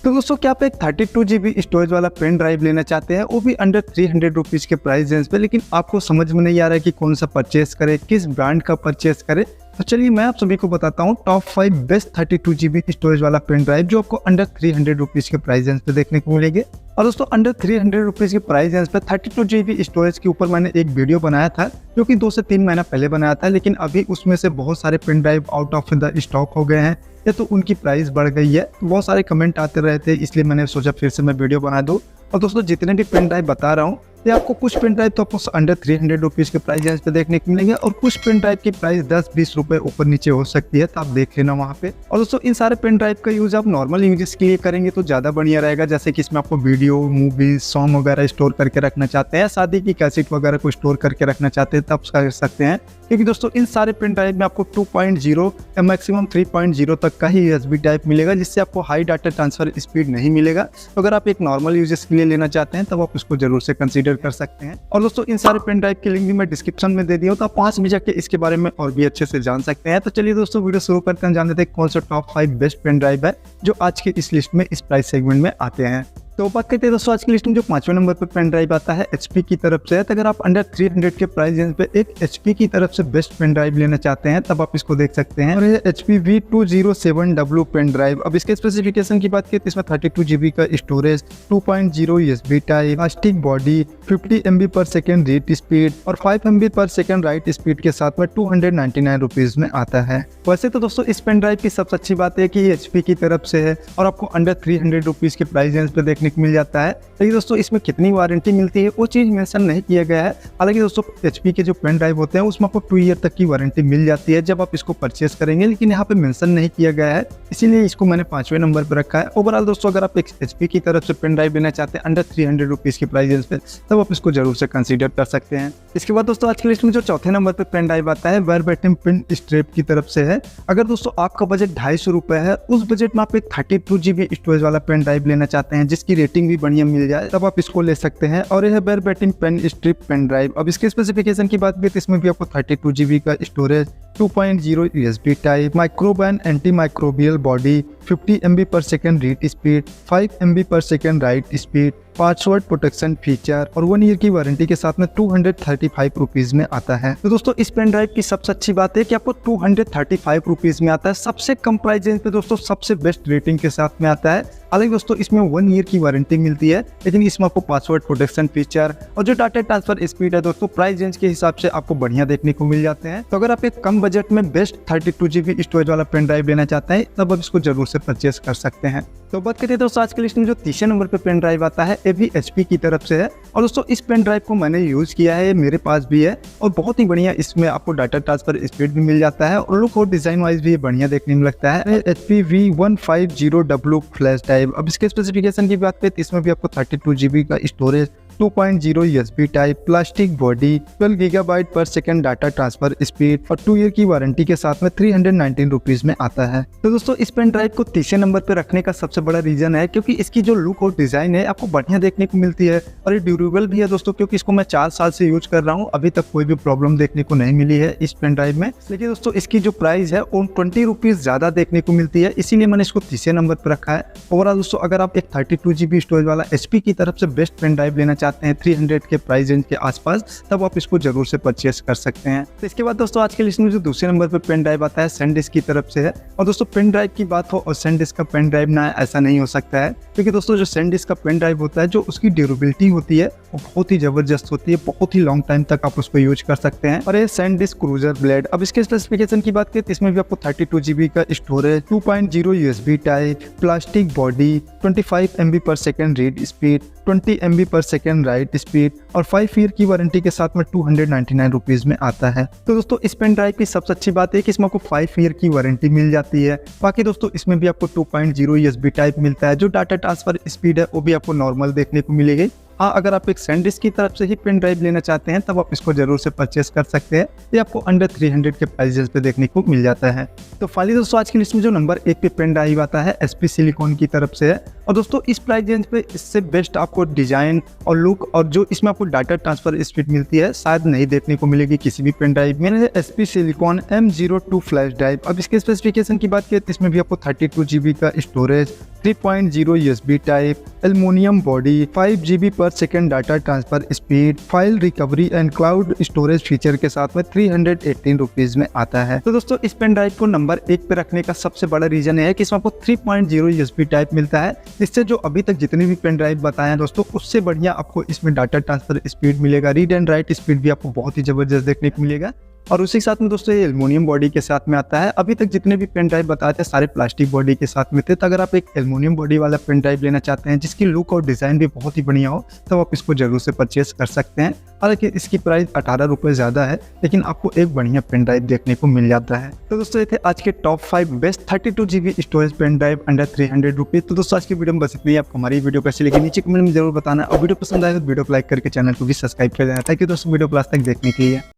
तो दोस्तों क्या आप एक 32 GB स्टोरेज वाला पेन ड्राइव लेना चाहते हैं, वो भी अंडर 300 रुपीज़ के प्राइस रेंज पे, लेकिन आपको समझ में नहीं आ रहा है कि कौन सा परचेस करें, किस ब्रांड का परचेस करें। तो चलिए मैं आप सभी को बताता हूँ टॉप 5 बेस्ट 32 GB स्टोरेज वाला पेन ड्राइव जो आपको अंडर 300 रुपीज़ के प्राइस रेंज पे देखने को मिलेंगे। और दोस्तों अंडर 300 रुपीज़ के प्राइस रेंज पे 32 GB स्टोरेज के ऊपर मैंने एक वीडियो बनाया था जो कि 2 से 3 महीना पहले बनाया था, लेकिन अभी उसमें से बहुत सारे pen drive out of the stock हो गए हैं या तो उनकी प्राइस बढ़ गई है। तो बहुत सारे कमेंट आते रहे थे, इसलिए मैंने सोचा फिर से मैं वीडियो बना दूँ। और दोस्तों जितने भी पेन ड्राइव बता रहा हूँ ये आपको कुछ पेन ड्राइव तो आपको अंडर 300 रुपीज़ के प्राइस रेंज पे देखने को मिलेंगे और कुछ पेन ड्राइव की प्राइस 10-20 रुपए ऊपर नीचे हो सकती है, तो आप देख लेना वहाँ पे। और दोस्तों इन सारे पेन ड्राइव का यूज आप नॉर्मल यूजेस के लिए करेंगे तो ज़्यादा बढ़िया रहेगा, जैसे कि इसमें आपको वीडियो, मूवीज, सॉन्ग वगैरह स्टोर करके रखना चाहते हैं, शादी की कैसेट वगैरह को स्टोर करके रखना चाहते हैं तब कर सकते हैं। क्योंकि दोस्तों इन सारे पेन ड्राइव में आपको 2.0 या मैक्सिमम 3.0 तक का ही USB टाइप मिलेगा, जिससे आपको हाई डाटा ट्रांसफर स्पीड नहीं मिलेगा। तो अगर आप एक नॉर्मल यूजेस के लिए लेना चाहते हैं तब आप उसको जरूर से कंसीडर कर सकते हैं। और दोस्तों इन सारे पेन ड्राइव की लिंक भी मैं डिस्क्रिप्शन में दे दिया हूं, तो आप 5 में जाके इसके बारे में और भी अच्छे से जान सकते हैं। तो चलिए दोस्तों वीडियो शुरू करते हैं, जान लेते हैं कौन सा टॉप 5 बेस्ट पेन ड्राइव है जो आज के इस लिस्ट में, इस प्राइस सेगमेंट में आते हैं। तो बात करते हैं दोस्तों आज की लिस्ट में जो 5वें नंबर पर पेन ड्राइव आता है HP की तरफ से है। तो अगर आप अंडर 300 के प्राइस रेंज पे एक HP की तरफ से बेस्ट पेन ड्राइव लेना चाहते हैं तब आप इसको देख सकते हैं। और ये HP V207W पेन ड्राइव। अब इसके स्पेसिफिकेशन की बात करें तो इसमें 32 GB का storage, 2.0 USB type, plastic body, 50 MB per second read speed और 5 MB per second write speed के साथ में 299 रुपीज़ में आता है। वैसे तो दोस्तों इस पेन ड्राइव की सबसे अच्छी बात है कि ये HP की तरफ से है और आपको अंडर 300 रुपीज़ के प्राइस रेंज पे देखने को मिल जाता है। लेकिन दोस्तों इसमें कितनी वारंटी मिलती है वो चीज़ मेंशन नहीं किया गया है। हालांकि दोस्तों HP के जो पेन ड्राइव होते हैं उसमें आपको 2 ईयर तक की वारंटी मिल जाती है जब आप इसको परचेस करेंगे, लेकिन यहाँ पे मेंशन नहीं किया गया है, इसीलिए इसको मैंने 5वें नंबर पर रखा है। ओवरऑल दोस्तों अगर आप एक HP की तरफ से पेन ड्राइव लेना चाहते हैं अंडर 300 रुपीज़ की प्राइस रेंज पे तब आप इसको जरूर से कंसीडर कर सकते हैं। इसके बाद दोस्तों आज की लिस्ट में जो चौथे नंबर पर पेन ड्राइव आता है वर्बेटिम पेन स्ट्रैप की तरफ से है। अगर दोस्तों आपका बजट 250 रुपये है, उस बजट में आप एक 32 GB स्टोरेज वाला पेन ड्राइव लेना चाहते हैं जिसकी रेटिंग भी बढ़िया मिल जाए तब आप इसको ले सकते हैं। और यह है Verbatim pen strip pen drive. अब इसके स्पेसिफिकेशन की बात करें तो इसमें भी आपको 32 GB का storage, 2.0 USB type, Microban anti microbial body, 50 MB per second read speed, 5 MB per second write speed, password protection feature और 1 ईयर की वारंटी के साथ में 235 रुपीज़ में आता है। तो दोस्तों इस पेन ड्राइव की सबसे अच्छी बात है कि आपको 235 रुपीज़ में आता है, सबसे कम प्राइस रेंज पे दोस्तों, सबसे बेस्ट रेटिंग के साथ में आता है। हालांकि दोस्तों इसमें 1 ईयर की वारंटी मिलती है, लेकिन इसमें आपको पासवर्ड प्रोटेक्शन फीचर और जो डाटा ट्रांसफर स्पीड है दोस्तों प्राइस रेंज के हिसाब से आपको बढ़िया देखने को मिल जाते हैं। तो अगर आप एक कम बजट में बेस्ट 32 GB स्टोरेज वाला पेन ड्राइव लेना चाहते हैं तब आप इसको जरूर से परचेस कर सकते हैं। तो बात करते हैं दोस्तों आज की लिस्ट में जो 3 नंबर पे पेन ड्राइव आता है ये भी HP की तरफ से है। और दोस्तों इस पेन ड्राइव को मैंने यूज़ किया है, मेरे पास भी है और बहुत ही बढ़िया इसमें आपको डाटा ट्रांसफर स्पीड भी मिल जाता है और लुक और डिज़ाइन वाइज भी बढ़िया देखने में लगता है। HP V150W flash drive. अब इसके स्पेसिफिकेशन की बात करें तो इसमें भी आपको 32 GB का storage, 2.0 USB type, plastic body, 12 GB पर सेकेंड डाटा ट्रांसफर स्पीड और 2 ईयर की वारंटी के साथ में 319 रुपीज़ में आता है। तो दोस्तों इस पेन ड्राइव को 3 नंबर पे रखने का सबसे बड़ा रीजन है क्योंकि इसकी जो लुक और डिज़ाइन है आपको बढ़िया देखने को मिलती है और ये ड्यूरेबल भी है दोस्तों, क्योंकि इसको मैं 4 साल से यूज कर रहा हूँ, अभी तक कोई भी प्रॉब्लम देखने को नहीं मिली है इस पेन ड्राइव में। लेकिन दोस्तों इसकी जो प्राइस है वो 20 रुपीज़ ज़्यादा देखने को मिलती है, इसीलिए मैंने इसको 3 नंबर पर रखा है। ओवरऑल दोस्तों अगर आप एक 32 GB स्टोरेज वाला HP की तरफ से बेस्ट पेन ड्राइव लेना चाहते हैं 300 के प्राइस रेंज के आसपास तब आप इसको जरूर से परचेस कर सकते हैं। तो इसके बाद दोस्तों आज के लिस्ट में जो दूसरे नंबर पर पेन ड्राइव आता है SanDisk की तरफ से है। और दोस्तों पेन ड्राइव की बात हो और SanDisk का पेन ड्राइव ना ऐसा नहीं हो सकता है, क्योंकि दोस्तों जो SanDisk का पेन ड्राइव होता है जो उसकी ड्यूरेबिलिटी होती है वो बहुत ही जबरदस्त होती है, बहुत ही लॉन्ग टाइम तक आप उसको यूज कर सकते हैं। और ये SanDisk क्रूजर ब्लेड। अब इसके स्पेसिफिकेशन की बात करें तो इसमें भी आपको 32 GB का storage, 2.0 USB type, plastic body, 25 MB per second read speed, 20 MB per second write speed और 5 ईयर की वारंटी के साथ में 299 रुपीज़ में आता है। तो दोस्तों इस पेन ड्राइव की सबसे अच्छी बात है कि इसमें आपको 5 ईयर की वारंटी मिल जाती है। बाकी दोस्तों इसमें भी आपको 2.0 USB टाइप मिलता है, जो डाटा ट्रांसफर स्पीड है वो भी आपको नॉर्मल देखने को मिलेगी। हाँ, अगर आप एक SanDisk की तरफ से ही पेन ड्राइव लेना चाहते हैं तब आप इसको जरूर से परचेस कर सकते हैं, ये आपको अंडर 300 के प्राइस पे देखने को मिल जाता है। तो फाइनली दोस्तों आज की लिस्ट में जो नंबर 1 पे पेन ड्राइव आता है SP सिलिकॉन की तरफ से है। और दोस्तों इस प्राइस रेंज पे इससे बेस्ट आपको डिजाइन और लुक और जो इसमें आपको डाटा ट्रांसफर स्पीड मिलती है शायद नहीं देखने को मिलेगी किसी भी पेन ड्राइव में। SP silicon M02 flash drive. अब इसके स्पेसिफिकेशन की बात करें तो इसमें भी आपको 32 GB का storage, 3.0 USB type, aluminium body, 5 GB पर second data transfer speed, file recovery and cloud storage feature के साथ में 318 रुपीज में आता है। तो दोस्तों इस पेन ड्राइव को नंबर 1 पे रखने का सबसे बड़ा रीजन है कि इसमें आपको 3.0 USB टाइप मिलता है, जिससे जो अभी तक जितनी भी पेन ड्राइव बताए हैं दोस्तों उससे बढ़िया आपको इसमें डाटा ट्रांसफर स्पीड मिलेगा। रीड एंड राइट स्पीड भी आपको बहुत ही जबरदस्त देखने को मिलेगा। और उसी के साथ में दोस्तों ये एल्युमिनियम बॉडी के साथ में आता है। अभी तक जितने भी पेन ड्राइव बताए थे सारे प्लास्टिक बॉडी के साथ में थे, तो अगर आप एक एल्युमिनियम बॉडी वाला पेन ड्राइव लेना चाहते हैं जिसकी लुक और डिज़ाइन भी बहुत ही बढ़िया हो, तो आप इसको जरूर से परचेस कर सकते हैं। हालांकि इसकी प्राइस 18 रुपये ज़्यादा है, लेकिन आपको एक बढ़िया पेन ड्राइव देखने को मिल जाता है। तो दोस्तों ये थे आज के top 5 best 32 GB storage pen drive under 300 rupees. तो दोस्तों आज की वीडियो में बस इतनी। आपको हमारी वीडियो कैसी लगी नीचे कमेंट में जरूर बताना, और वीडियो पसंद आए तो वीडियो को लाइक करके चैनल को भी सब्सक्राइब कर देना, ताकि दोस्तों वीडियो क्लास तक देखने के लिए।